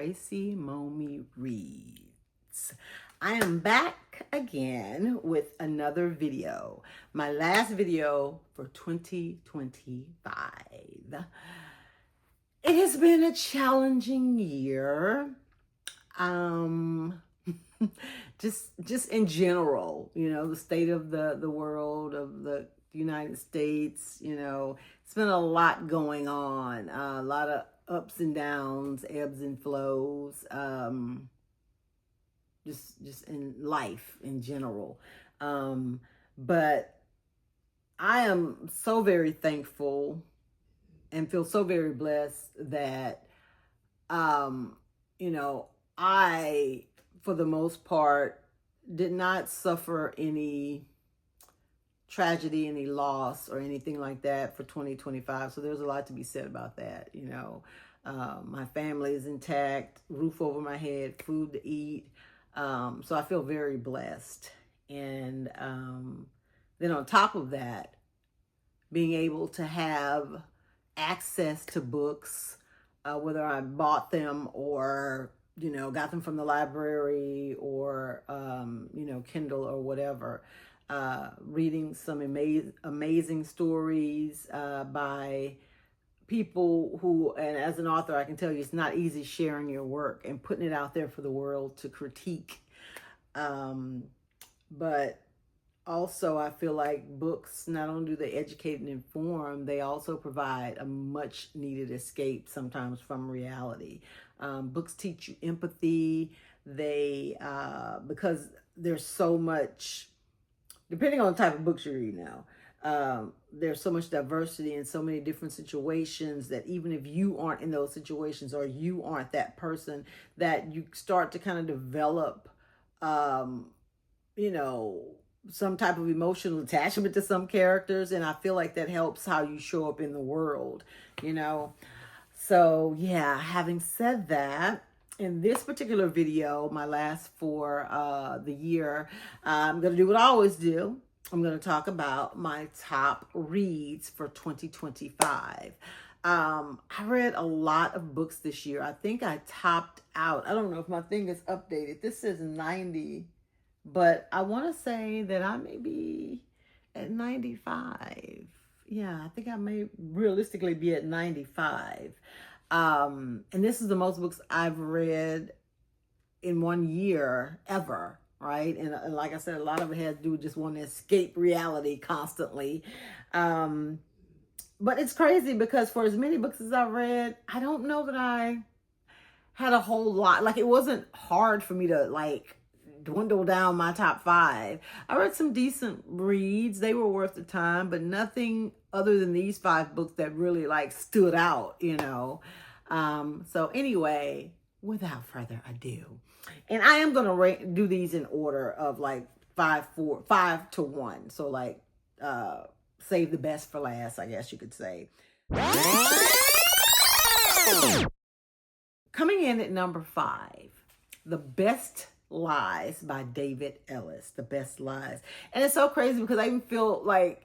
Tracy Momi Reads. I am back again with another video. My last video for 2025. It has been a challenging year. Just in general, the state of the world, of the United States, it's been a lot going on, a lot of ups and downs, ebbs and flows, just in life in general. But I am so very thankful and feel so very blessed that, I, for the most part, did not suffer any tragedy, any loss, or anything like that for 2025. So there's a lot to be said about that. My family is intact, roof over my head, food to eat. So I feel very blessed. And then on top of that, being able to have access to books, whether I bought them or got them from the library or, Kindle or whatever. Reading some amazing stories by people who, and as an author, I can tell you it's not easy sharing your work and putting it out there for the world to critique. But also, I feel like books, not only do they educate and inform, they also provide a much needed escape sometimes from reality. Books teach you empathy. Because there's so much, depending on the type of books you read now, there's so much diversity in so many different situations that even if you aren't in those situations or you aren't that person, that you start to kind of develop, some type of emotional attachment to some characters. And I feel like that helps how you show up in the world, So yeah, having said that, in this particular video, my last for the year, I'm going to do what I always do. I'm going to talk about my top reads for 2025. I read a lot of books this year. I think I topped out. I don't know if my thing is updated. This is 90, but I want to say that I may be at 95. Yeah, I think I may realistically be at 95. And this is the most books I've read in one year ever, right? And like I said, a lot of it has to do with just wanting to escape reality constantly. But it's crazy because for as many books as I've read, I don't know that I had a whole lot. Like, it wasn't hard for me to dwindle down my top 5. I read some decent reads. They were worth the time, but nothing other than these 5 books that really stood out, So anyway, without further ado, and I am going to do these in order of 5 to 1. So save the best for last, I guess you could say. Coming in at number 5, The Best Lies by David Ellis. The Best Lies. And it's so crazy because I even feel like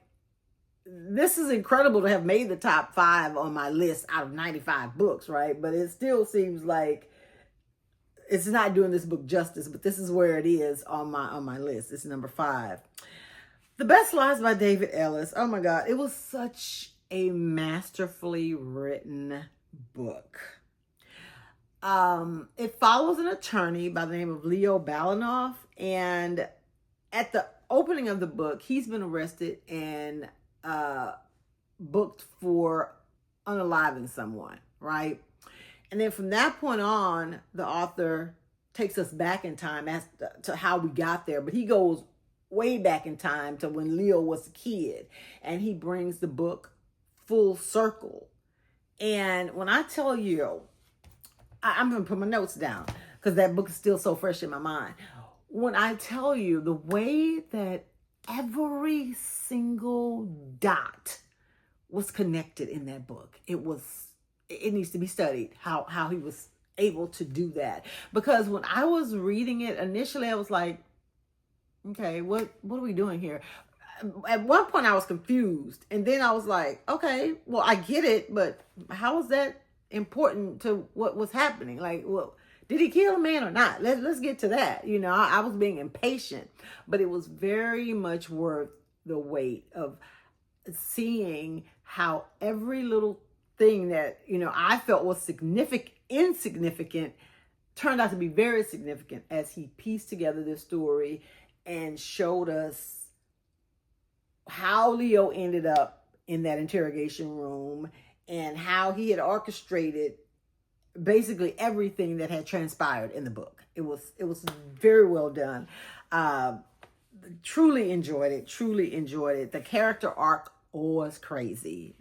this is incredible to have made the top 5 on my list out of 95 books, right? But it still seems like it's not doing this book justice, but this is where it is on my list. It's number 5. The Best Lies by David Ellis. Oh my God. It was such a masterfully written book. It follows an attorney by the name of Leo Balanoff, and at the opening of the book, he's been arrested and booked for unaliving someone, right? And then from that point on, the author takes us back in time as to how we got there, but he goes way back in time to when Leo was a kid, and he brings the book full circle. And when I tell you, I'm going to put my notes down because that book is still so fresh in my mind. When I tell you the way that every single dot was connected in that book, it needs to be studied how he was able to do that. Because when I was reading it initially, I was like, okay, what are we doing here? At one point I was confused, and then I was like, okay, well, I get it, but how is that important to what was happening? Well, did he kill a man or not? Let's get to that. You know, I was being impatient, but it was very much worth the wait of seeing how every little thing that, you know, I felt was insignificant turned out to be very significant as he pieced together this story and showed us how Leo ended up in that interrogation room and how he had orchestrated basically everything that had transpired in the book. It was very well done. Truly enjoyed it. Truly enjoyed it. The character arc was crazy.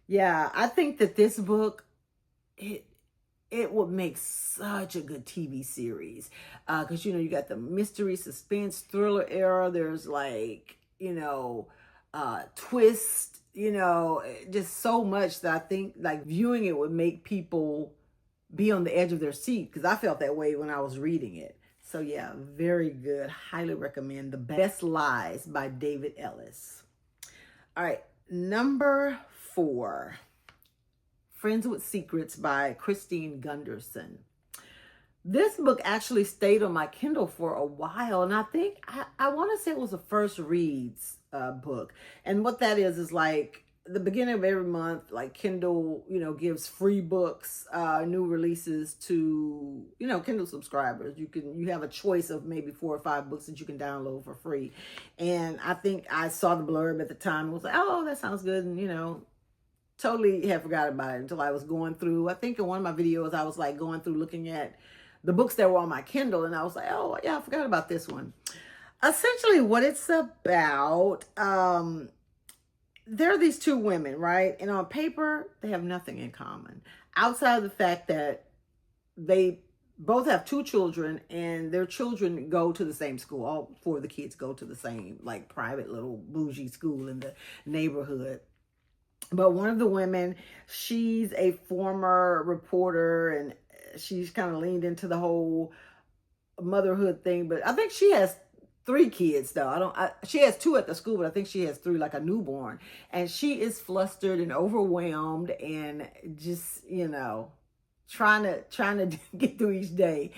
Yeah, I think that this book, it would make such a good TV series. Because, you know, you got the mystery, suspense, thriller era. There's like, you know, twist, you know, just so much that I think like viewing it would make people be on the edge of their seat, because I felt that way when I was reading it. So yeah, very good. Highly recommend The Best Lies by David Ellis. All right, number 4, Friends with Secrets by Christine Gunderson. This book actually stayed on my Kindle for a while, and I think I want to say it was a first reads book. And what that is like the beginning of every month, like Kindle, you know, gives free books, new releases to, you know, Kindle subscribers. You have a choice of maybe 4 or 5 books that you can download for free. And I think I saw the blurb at the time and was like, oh, that sounds good. And, you know, totally had forgot about it until I was going through, I think in one of my videos, I was like going through looking at the books that were on my Kindle, and I was like, oh yeah, I forgot about this one. Essentially what it's about, there are these 2 women, right? And on paper, they have nothing in common outside of the fact that they both have 2 children, and their children go to the same school. All 4 of the kids go to the same like private little bougie school in the neighborhood. But one of the women, she's a former reporter, and she's kind of leaned into the whole motherhood thing. But I think she has 3 kids though. She has 2 at the school, but I think she has 3, like a newborn. And she is flustered and overwhelmed and just, you know, trying to get through each day.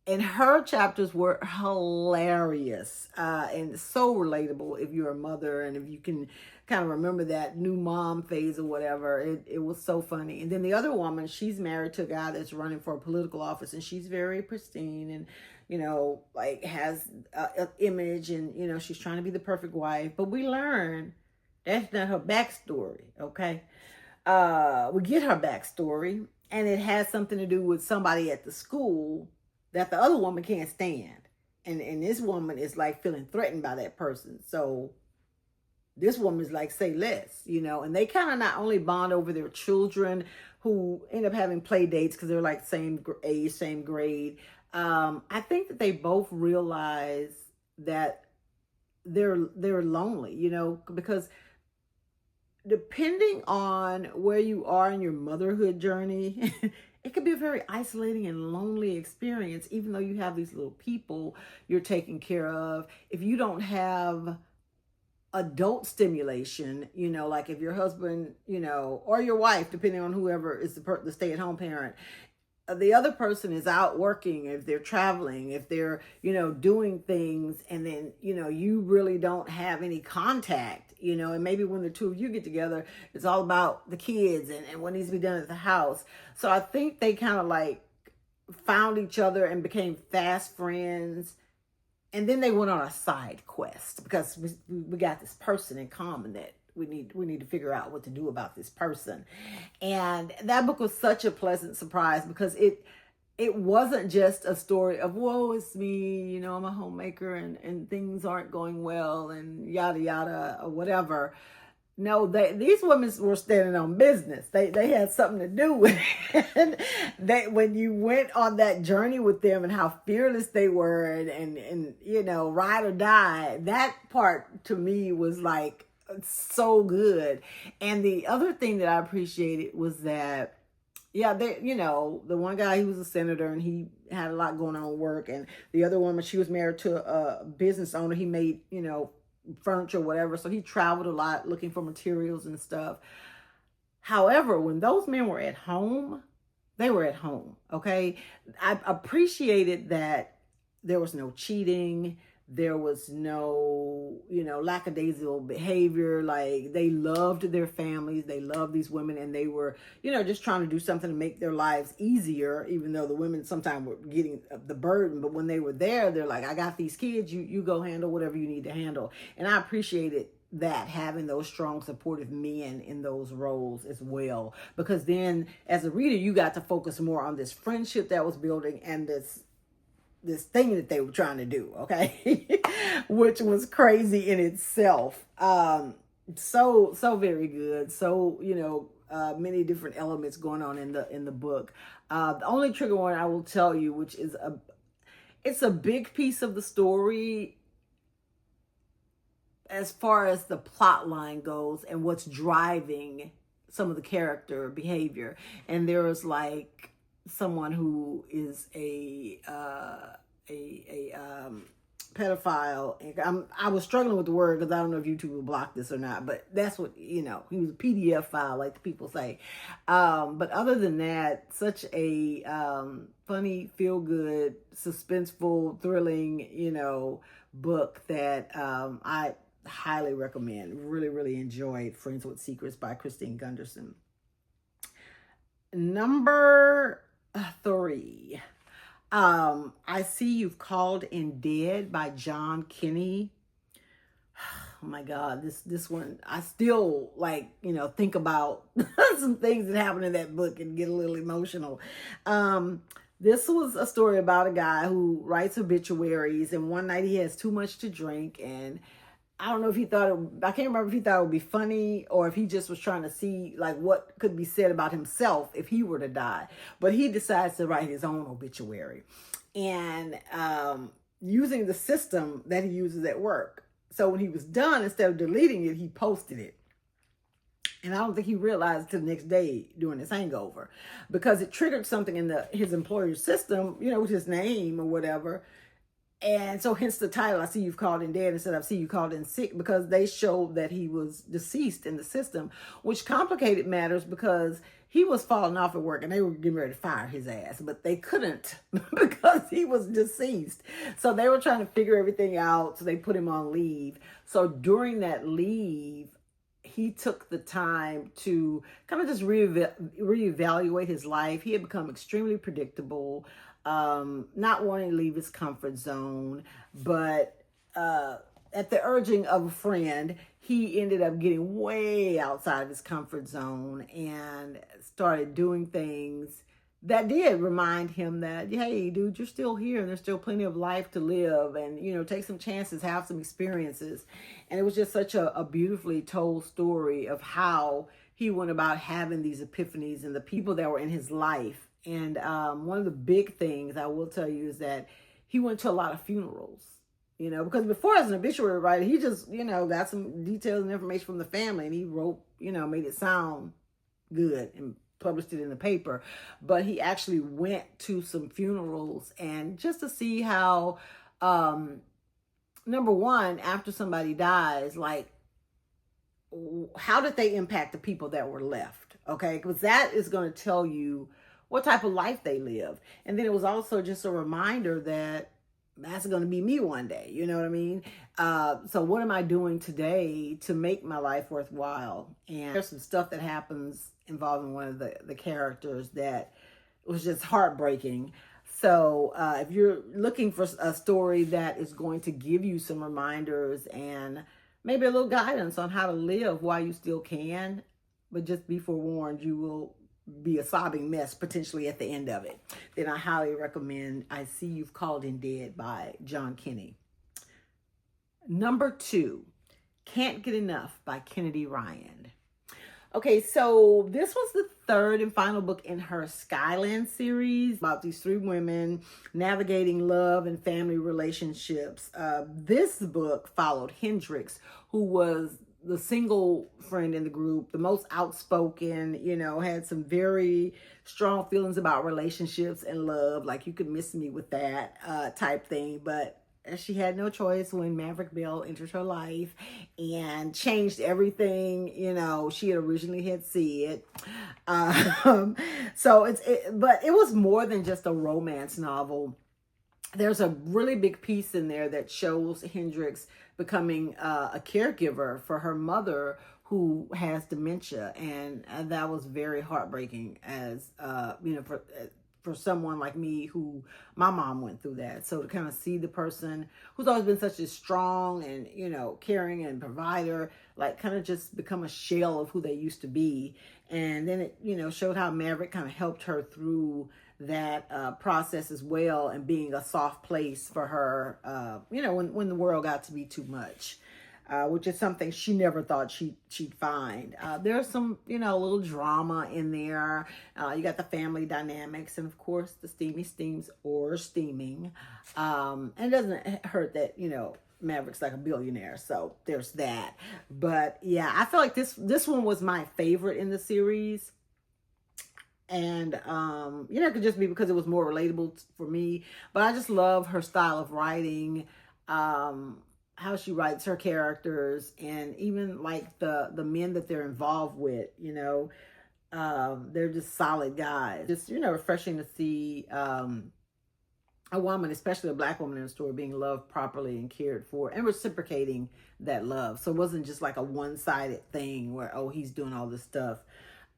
And her chapters were hilarious and so relatable if you're a mother and if you can kind of remember that new mom phase or whatever. It was so funny. And then the other woman, she's married to a guy that's running for a political office, and she's very pristine and, you know, like has an image, and, you know, she's trying to be the perfect wife. But we learn that's not her backstory, okay? We get her backstory, and it has something to do with somebody at the school that the other woman can't stand. And this woman is like feeling threatened by that person. So this woman is like, say less, you know. And they kind of not only bond over their children, who end up having play dates because they're like same age, same grade. I think that they both realize that they're lonely, you know, because depending on where you are in your motherhood journey, it can be a very isolating and lonely experience, even though you have these little people you're taking care of. If you don't have adult stimulation, you know, like if your husband, you know, or your wife, depending on whoever is the stay-at-home parent, the other person is out working, if they're traveling, if they're, you know, doing things, and then, you know, you really don't have any contact, you know, and maybe when the 2 of you get together, it's all about the kids and what needs to be done at the house. So I think they kind of like found each other and became fast friends. And then they went on a side quest because we got this person in common that we need to figure out what to do about this person. And that book was such a pleasant surprise because it wasn't just a story of, whoa, it's me, you know, I'm a homemaker and things aren't going well and yada yada or whatever. No, these women were standing on business. They had something to do with it. When you went on that journey with them and how fearless they were and you know, ride or die, that part to me was like so good. And the other thing that I appreciated was that, yeah, you know, the one guy, he was a senator and he had a lot going on at work, and the other woman, she was married to a business owner. He made, you know, furniture, whatever. So he traveled a lot looking for materials and stuff. However, when those men were at home, they were at home. Okay. I appreciated that there was no cheating. There was no, lackadaisical behavior. Like, they loved their families. They loved these women, and they were, just trying to do something to make their lives easier, even though the women sometimes were getting the burden. But when they were there, they're like, I got these kids. You go handle whatever you need to handle. And I appreciated that, having those strong supportive men in those roles as well, because then as a reader you got to focus more on this friendship that was building and this thing that they were trying to do, okay? Which was crazy in itself. So very good. So, many different elements going on in the book. The only trigger warning I will tell you, which is it's a big piece of the story as far as the plot line goes and what's driving some of the character behavior. And there is like someone who is a pedophile. I was struggling with the word because I don't know if YouTube will block this or not, but that's what, he was a PDF file, like the people say. But other than that, such a funny, feel good, suspenseful, thrilling, book that I highly recommend. Really, really enjoyed Friends with Secrets by Christine Gunderson. Number 3. I See You've Called in Dead by John Kinney. Oh my God, this one, I still think about some things that happened in that book and get a little emotional. This was a story about a guy who writes obituaries, and one night he has too much to drink, and I don't know if he thought I can't remember if he thought it would be funny or if he just was trying to see what could be said about himself if he were to die. But he decides to write his own obituary, and using the system that he uses at work. So when he was done, instead of deleting it, he posted it. And I don't think he realized till the next day during his hangover, because it triggered something in his employer's system, with his name or whatever. And so hence the title, I See You've Called in Dead, instead of See You Called in Sick, because they showed that he was deceased in the system, which complicated matters because he was falling off at work and they were getting ready to fire his ass, but they couldn't because he was deceased. So they were trying to figure everything out. So they put him on leave. So during that leave, he took the time to kind of just reevaluate his life. He had become extremely predictable, not wanting to leave his comfort zone, but at the urging of a friend, he ended up getting way outside of his comfort zone and started doing things that did remind him that, hey, dude, you're still here and there's still plenty of life to live, and, take some chances, have some experiences. And it was just such a beautifully told story of how he went about having these epiphanies and the people that were in his life. And one of the big things I will tell you is that he went to a lot of funerals, because before, as an obituary writer, he just, got some details and information from the family, and he wrote, made it sound good and published it in the paper. But he actually went to some funerals, and just to see how, number one, after somebody dies, how did they impact the people that were left? Okay, because that is going to tell you what type of life they lived. And then it was also just a reminder that that's going to be me one day. You know what I mean? So what am I doing today to make my life worthwhile? And there's some stuff that happens involving one of the characters that was just heartbreaking. So if you're looking for a story that is going to give you some reminders and maybe a little guidance on how to live while you still can, but just be forewarned, you will be a sobbing mess potentially at the end of it, then I highly recommend I See You've Called in Dead by John Kinney. Number 2, Can't Get Enough by Kennedy Ryan. Okay, so this was the third and final book in her Skyland series about these 3 women navigating love and family relationships. This book followed Hendrix, who was the single friend in the group, the most outspoken, had some very strong feelings about relationships and love, like you could miss me with that type thing. But she had no choice when Maverick Bell entered her life and changed everything, she had originally had said. Um, but it was more than just a romance novel. There's a really big piece in there that shows Hendrix becoming a caregiver for her mother who has dementia, and that was very heartbreaking as for someone like me who my mom went through that. So to kind of see the person who's always been such a strong and caring and provider like kind of just become a shell of who they used to be. And then it showed how Maverick kind of helped her through that process as well, and being a soft place for her when the world got to be too much. Which is something she never thought she'd find. There's some, little drama in there. You got the family dynamics, and of course the steamy steams or steaming. And it doesn't hurt that, Maverick's like a billionaire, so there's that. But yeah, I feel like this one was my favorite in the series. And it could just be because it was more relatable for me. But I just love her style of writing. How she writes her characters, and even like the men that they're involved with, they're just solid guys. Just, refreshing to see a woman, especially a Black woman in the story, being loved properly and cared for and reciprocating that love. So it wasn't just like a one-sided thing where, oh, he's doing all this stuff.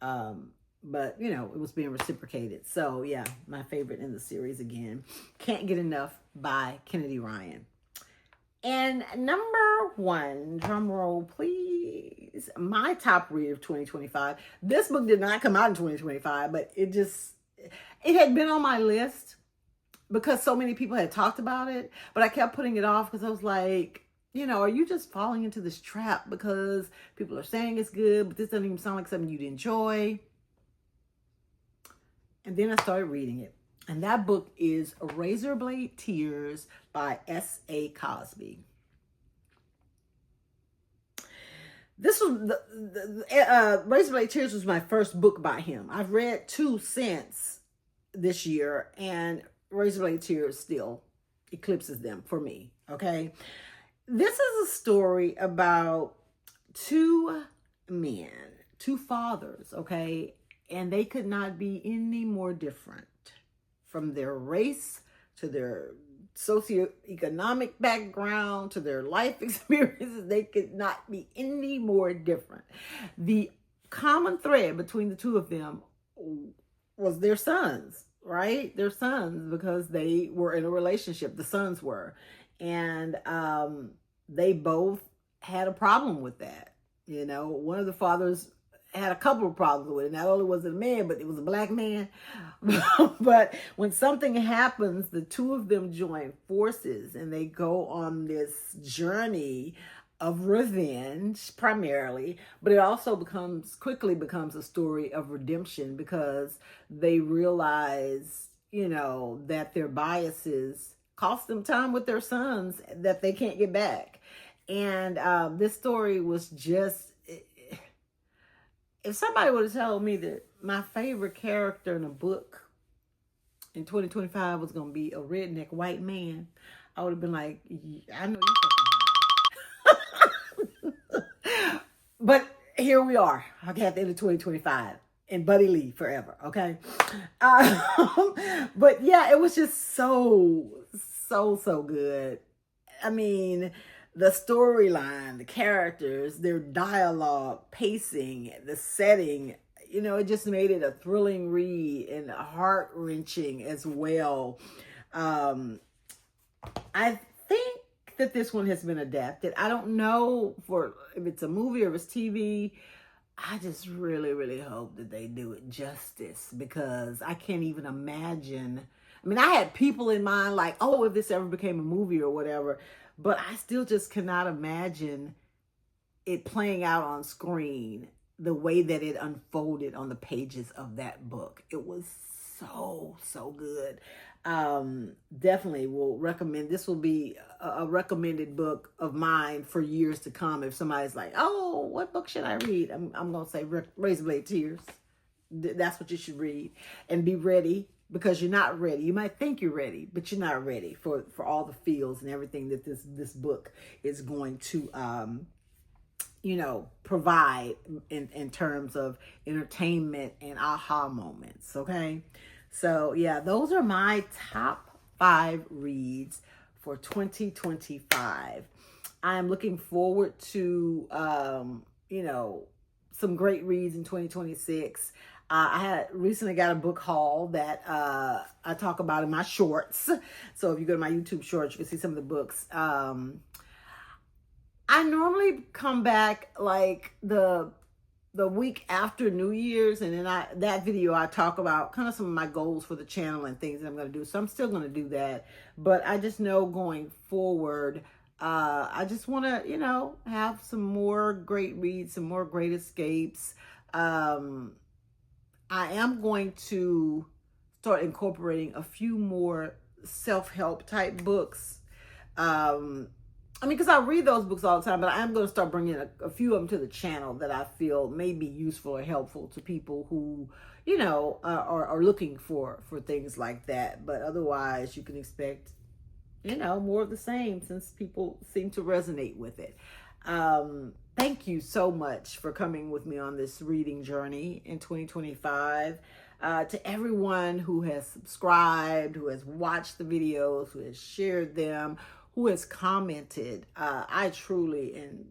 But, it was being reciprocated. So yeah, my favorite in the series again. Can't Get Enough by Kennedy Ryan. And number one, drum roll please, my top read of 2025. This book did not come out in 2025, but it had been on my list because so many people had talked about it, but I kept putting it off because I was like, are you just falling into this trap because people are saying it's good, but this doesn't even sound like something you'd enjoy? And then I started reading it. And that book is Razorblade Tears by S.A. Cosby. This was Razorblade Tears was my first book by him. I've read 2 since this year, and Razorblade Tears still eclipses them for me. Okay, this is a story about 2 men, 2 fathers. Okay, and they could not be any more different. From their race to their socioeconomic background to their life experiences, they could not be any more different. The common thread between the 2 of them was their sons, right? Their sons, because they were in a relationship, the sons were. And they both had a problem with that. One of the fathers had a couple of problems with it. Not only was it a man, but it was a Black man. But when something happens, the 2 of them join forces and they go on this journey of revenge primarily, but it also quickly becomes a story of redemption because they realize, that their biases cost them time with their sons that they can't get back. And this story was just, if somebody would have told me that my favorite character in a book in 2025 was going to be a redneck white man, I would have been like, I know you fucking But here we are, okay, at the end of 2025, and Buddy Lee forever, okay? But yeah, it was just so good. I mean, the storyline, the characters, their dialogue, pacing, the setting, it just made it a thrilling read and heart-wrenching as well. I think that this one has been adapted. I don't know if it's a movie or if it's TV. I just really, really hope that they do it justice, because I can't even imagine. I mean, I had people in mind like, oh, if this ever became a movie or whatever, but I still just cannot imagine it playing out on screen the way that it unfolded on the pages of that book. It was so good. Definitely will recommend. This will be a recommended book of mine for years to come. If somebody's like, oh, what book should I read? I'm going to say Razorblade Tears. That's what you should read, and be ready, because you're not ready. You might think you're ready, but you're not ready for all the feels and everything that this book is going to provide in terms of entertainment and aha moments. Okay. So yeah, those are my top 5 reads for 2025. I am looking forward to, some great reads in 2026. I had recently got a book haul that I talk about in my shorts. So if you go to my YouTube shorts, you can see some of the books. I normally come back like the week after New Year's, and then that video I talk about kind of some of my goals for the channel and things that I'm going to do. So I'm still going to do that, but I just know going forward, I just want to, have some more great reads, some more great escapes. I am going to start incorporating a few more self-help type books. Because I read those books all the time, but I am going to start bringing a few of them to the channel that I feel may be useful or helpful to people who, are looking for things like that. But otherwise, you can expect, more of the same, since people seem to resonate with it. Thank you so much for coming with me on this reading journey in 2025. To everyone who has subscribed, who has watched the videos, who has shared them, who has commented, I truly and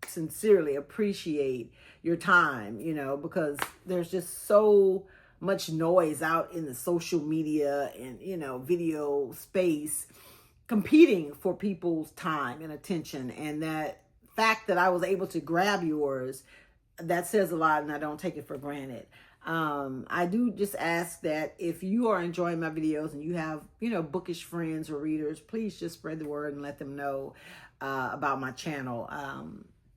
sincerely appreciate your time, because there's just so much noise out in the social media and, video space competing for people's time and attention. And that fact that I was able to grab yours, that says a lot, and I don't take it for granted. I do just ask that if you are enjoying my videos and you have, bookish friends or readers, please just spread the word and let them know about my channel.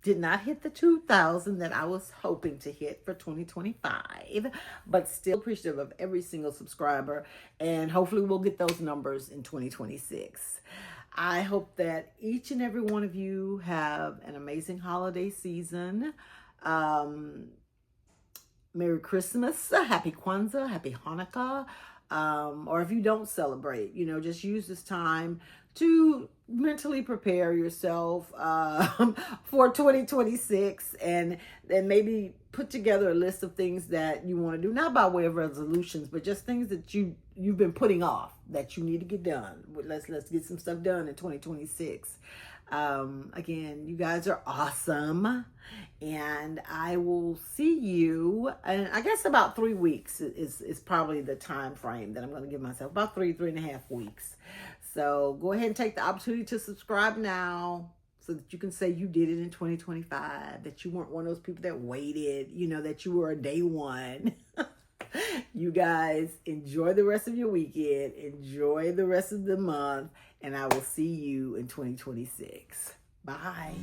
Did not hit the 2,000 that I was hoping to hit for 2025, but still appreciative of every single subscriber, and hopefully we'll get those numbers in 2026. I hope that each and every one of you have an amazing holiday season. Merry Christmas, Happy Kwanzaa, Happy Hanukkah, or if you don't celebrate, just use this time to mentally prepare yourself for 2026, and then maybe put together a list of things that you want to do, not by way of resolutions, but just things that you've been putting off that you need to get done. Let's get some stuff done in 2026. Again, you guys are awesome, and I will see you, and I guess about 3 weeks is probably the time frame that I'm going to give myself, about 3.5 weeks. So go ahead and take the opportunity to subscribe now, so that you can say you did it in 2025, that you weren't one of those people that waited, that you were a day one. You guys enjoy the rest of your weekend, enjoy the rest of the month, and I will see you in 2026. Bye.